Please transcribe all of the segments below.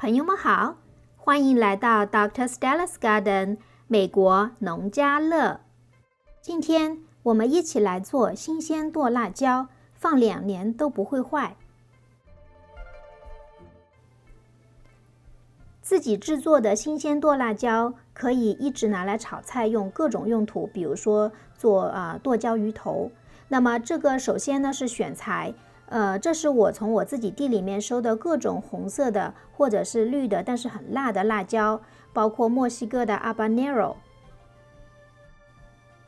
朋友们好，欢迎来到 Dr. Stella's Garden 美国农家乐。今天我们一起来做新鲜剁辣椒，放2年都不会坏。自己制作的新鲜剁辣椒可以一直拿来炒菜，用各种用途，比如说做剁椒鱼头。那么这个首先呢是选材。这是我从我自己地里面收的各种红色的或者是绿的，但是很辣的辣椒，包括墨西哥的 habanero。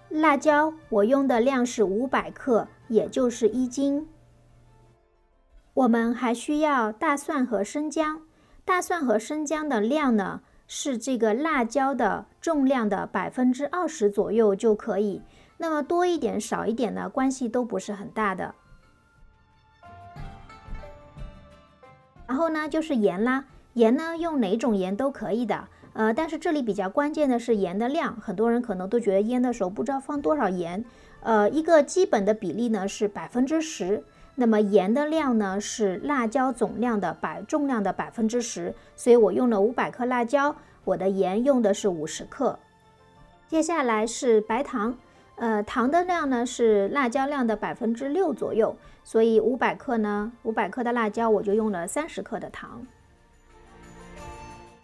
辣椒我用的量是500克，也就是1斤。我们还需要大蒜和生姜，大蒜和生姜的量呢是这个辣椒的重量的20%左右就可以，那么多一点少一点呢，关系都不是很大的。然后呢就是盐啦，盐呢用哪种盐都可以的，但是这里比较关键的是盐的量，很多人可能都觉得腌的时候不知道放多少盐，一个基本的比例呢是10%，那么盐的量呢是辣椒总量的重量的10%，所以我用了500克辣椒，我的盐用的是50克。接下来是白糖。糖的量呢是辣椒量的6%左右，所以500克的辣椒我就用了30克的糖。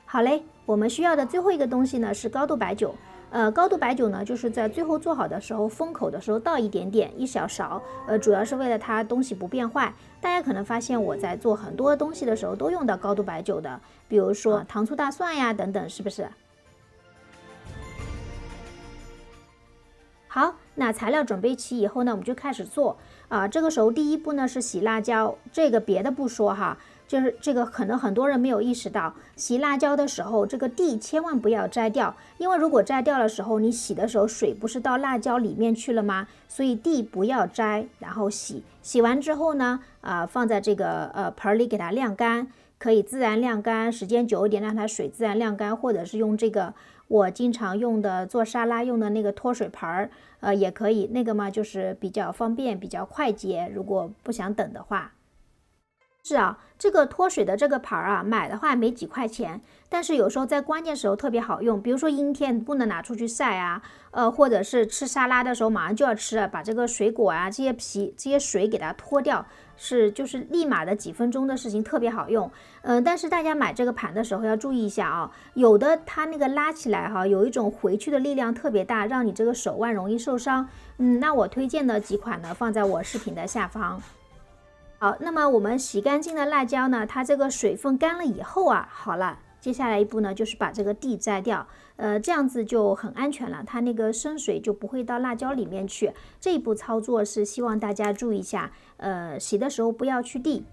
好嘞，我们需要的最后一个东西呢是高度白酒。高度白酒呢就是在最后做好的时候封口的时候倒一点点，1小勺，主要是为了它东西不变坏。大家可能发现我在做很多东西的时候都用到高度白酒的，比如说糖醋大蒜呀等等，是不是？好，那材料准备齐以后呢，我们就开始做。这个时候第一步呢是洗辣椒，这个别的不说哈，就是这个可能很多人没有意识到，洗辣椒的时候这个蒂千万不要摘掉，因为如果摘掉的时候，你洗的时候水不是到辣椒里面去了吗？所以蒂不要摘，然后洗完之后呢，放在这个盆里给它晾干，可以自然晾干，时间久一点让它水自然晾干，或者是用这个我经常用的做沙拉用的那个脱水盆也可以，那个嘛就是比较方便，比较快捷，如果不想等的话。是啊，这个脱水的这个盆买的话没几块钱，但是有时候在关键时候特别好用，比如说阴天不能拿出去晒啊，或者是吃沙拉的时候马上就要吃了，把这个水果这些皮这些水给它脱掉，就是立马的几分钟的事情，特别好用。但是大家买这个盘的时候要注意一下啊，有的它那个拉起来有一种回去的力量特别大，让你这个手腕容易受伤。那我推荐的几款呢放在我视频的下方。好，那么我们洗干净的辣椒呢，它这个水分干了以后好了，接下来一步呢就是把这个蒂摘掉，这样子就很安全了，它那个生水就不会到辣椒里面去。这一步操作是希望大家注意一下，洗的时候不要去蒂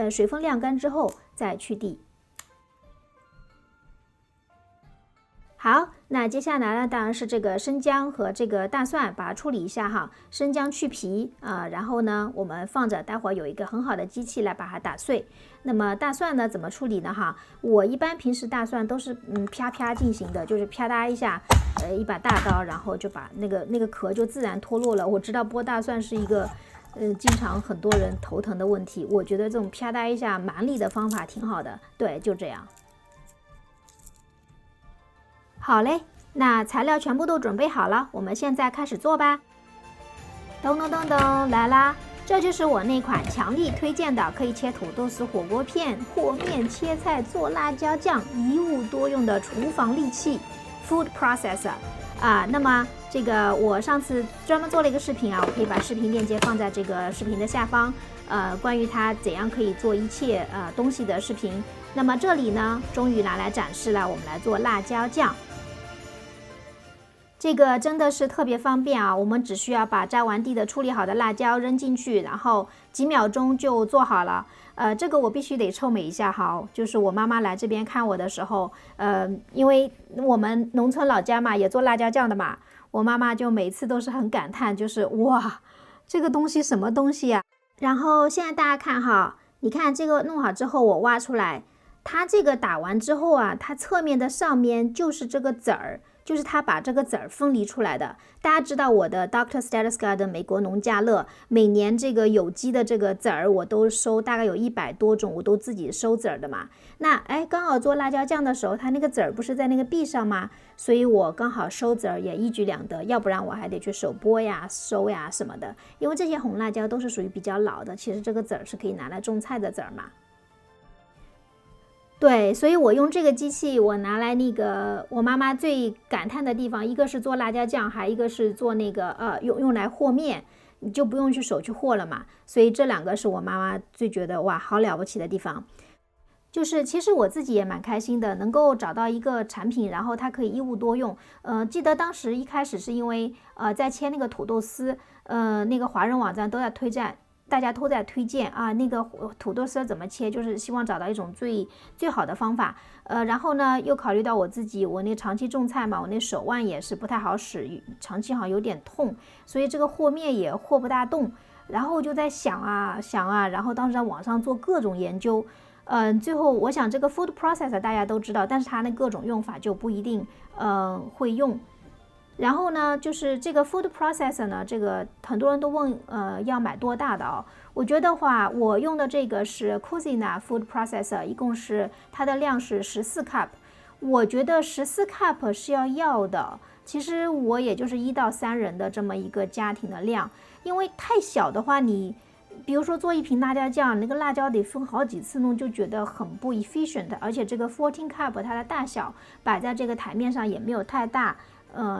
水分晾干之后再去蒂。好，那接下来呢，当然是这个生姜和这个大蒜，把它处理一下哈。生姜去皮然后呢，我们放着，待会儿有一个很好的机器来把它打碎。那么大蒜呢，怎么处理呢？我一般平时大蒜都是啪啪进行的，就是啪嗒一下，一把大刀，然后就把那个壳就自然脱落了。我知道剥大蒜是一个经常很多人头疼的问题，我觉得这种啪嗒一下蛮力的方法挺好的。对，就这样。好嘞，那材料全部都准备好了，我们现在开始做吧。咚咚咚咚，来啦！这就是我那款强力推荐的，可以切土豆丝、火锅片、和面、切菜、做辣椒酱，一物多用的厨房利器 Food Processor 那么这个我上次专门做了一个视频我可以把视频链接放在这个视频的下方，关于它怎样可以做一切东西的视频。那么这里呢，终于拿来展示了，我们来做辣椒酱。这个真的是特别方便我们只需要把摘完蒂的处理好的辣椒扔进去，然后几秒钟就做好了。这个我必须得臭美一下就是我妈妈来这边看我的时候，因为我们农村老家嘛，也做辣椒酱的嘛，我妈妈就每次都是很感叹，就是哇，这个东西什么东西然后现在大家看你看这个弄好之后，我挖出来，它这个打完之后它侧面的上面就是这个籽儿。就是它把这个籽儿分离出来的。大家知道我的 Dr. Stella's Garden 美国农家乐，每年这个有机的这个籽儿我都收，大概有100多种，我都自己收籽儿的嘛。那刚好做辣椒酱的时候，它那个籽儿不是在那个壁上吗？所以我刚好收籽儿也一举两得，要不然我还得去手剥呀、收呀什么的。因为这些红辣椒都是属于比较老的，其实这个籽儿是可以拿来种菜的籽儿嘛。对，所以我用这个机器，我拿来那个我妈妈最感叹的地方，一个是做辣椒酱，还一个是做那个用来和面，你就不用去手去和了嘛。所以这2个是我妈妈最觉得哇好了不起的地方。就是其实我自己也蛮开心的，能够找到一个产品，然后它可以一物多用。记得当时一开始是因为在切那个土豆丝，那个华人网站都在推荐。大家都在推荐啊，那个土豆丝怎么切，就是希望找到一种最好的方法。然后呢，又考虑到我自己，我那长期种菜嘛，我那手腕也是不太好使，长期好像有点痛，所以这个和面也和不大动。然后就在想啊，然后当时在网上做各种研究，最后我想这个 food processor 大家都知道，但是它那各种用法就不一定会用。然后呢，就是这个 food processor 呢，这个很多人都问，要买多大的啊？我觉得话，我用的这个是 Cuisina food processor， 一共是它的量是14 cup， 我觉得14 cup 是要的。其实我也就是1到3人的这么一个家庭的量，因为太小的话，你比如说做一瓶辣椒酱，那个辣椒得分好几次弄，就觉得很不 efficient， 而且这个14 cup 它的大小摆在这个台面上也没有太大。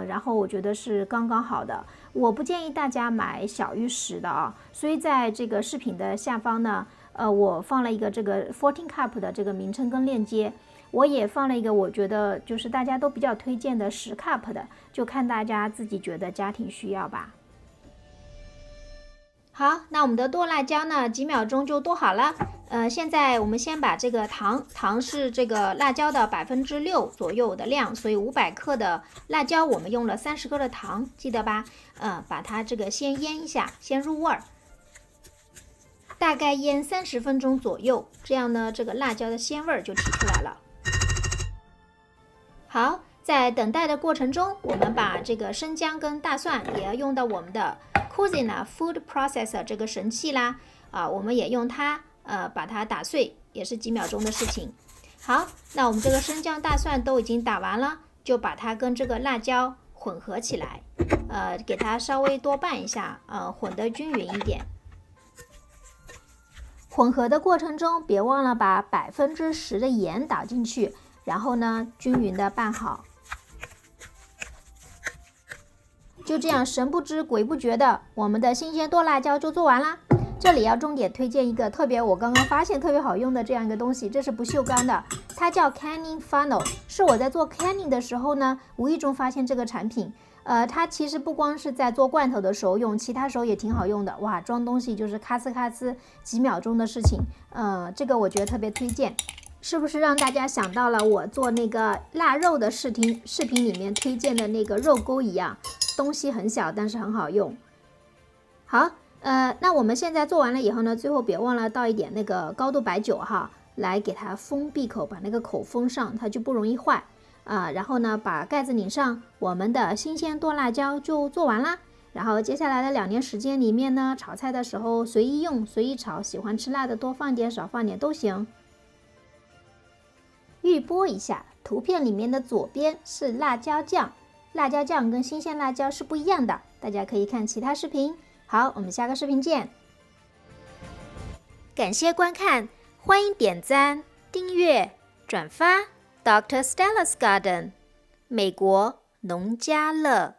然后我觉得是刚刚好的，我不建议大家买小于10的啊。所以在这个视频的下方呢，我放了一个这个14 cup 的这个名称跟链接，我也放了一个我觉得就是大家都比较推荐的10 cup 的，就看大家自己觉得家庭需要吧。好，那我们的剁辣椒呢，几秒钟就剁好了。现在我们先把这个糖是这个辣椒的6%左右的量，所以500克的辣椒我们用了30克的糖，记得吧？把它这个先腌一下，先入味儿，大概腌30分钟左右，这样呢，这个辣椒的鲜味儿就提出来了。好，在等待的过程中，我们把这个生姜跟大蒜也要用到我们的 Cuisina food processor 这个神器啦，我们也用它，把它打碎，也是几秒钟的事情。好，那我们这个生姜大蒜都已经打完了，就把它跟这个辣椒混合起来，给它稍微多拌一下，混得均匀一点。混合的过程中，别忘了把10%的盐倒进去，然后呢，均匀的拌好。就这样神不知鬼不觉的，我们的新鲜剁辣椒就做完啦。这里要重点推荐一个特别我刚刚发现特别好用的这样一个东西，这是不锈钢的，它叫 Canning Funnel， 是我在做 canning 的时候呢，无意中发现这个产品。它其实不光是在做罐头的时候用，其他时候也挺好用的。哇，装东西就是咔呲咔呲几秒钟的事情。这个我觉得特别推荐。是不是让大家想到了我做那个腊肉的视频里面推荐的那个肉钩一样，东西很小但是很好用。好，那我们现在做完了以后呢，最后别忘了倒一点那个高度白酒哈，来给它封闭口，把那个口封上，它就不容易坏。然后呢，把盖子拧上，我们的新鲜剁辣椒就做完啦。然后接下来的2年时间里面呢，炒菜的时候随意用，随意炒，喜欢吃辣的多放点，少放点都行。预播一下，图片里面的左边是辣椒酱，辣椒酱跟新鲜辣椒是不一样的，大家可以看其他视频。好，我们下个视频见。感谢观看，欢迎点赞、订阅、转发。Dr. Stella's Garden， 美国农家乐。